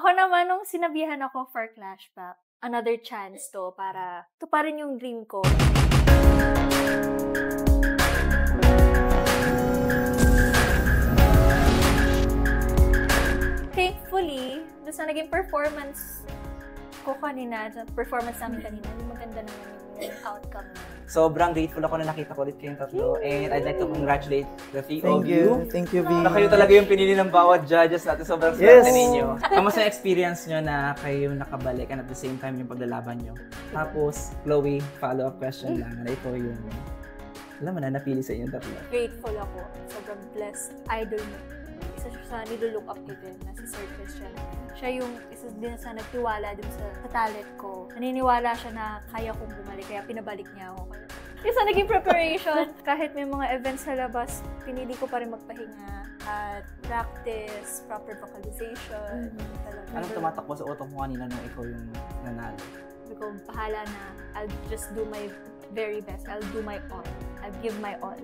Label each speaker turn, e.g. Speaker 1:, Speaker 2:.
Speaker 1: Ako naman, nung sinabihan ako for Clashback, another chance to para tuparin yung dream ko. Thankfully, doon sa naging performance ko kanina, performance namin kanina, maganda naman yung outcome niya.
Speaker 2: Sobrang grateful ako na nakita ko ulit kayong tatlo. And I'd like to congratulate the three of you.
Speaker 3: Thank you, V.
Speaker 2: Na kayo talaga yung pinili ng bawat judges natin. Sobrang swerte ninyo. Kamusta yung experience nyo na kayo nakabalik and at the same time yung paglalaban nyo? Tapos, Chloe, follow-up question lang. Na ito yung, alam mo na, napili sa inyong tatlo.
Speaker 1: Grateful ako. Sobrang blessed. Idol mo. Isa siya sa nilulook up ko din na si Sir Christian. Siya yung isa din sa nagtiwala din sa talent ko. Naniniwala siya na kaya kong bumalik, kaya pinabalik niya ako. Yung sa naging preparation, kahit may mga events sa labas, pinili ko pa rin magpahinga at practice, proper vocalization.
Speaker 2: Anong tumatakbo sa utak mo kanina nung ikaw yung nanalo?
Speaker 1: Sabi ko, bahala na. I'll just do my very best. I'll do my all. I'll give my all.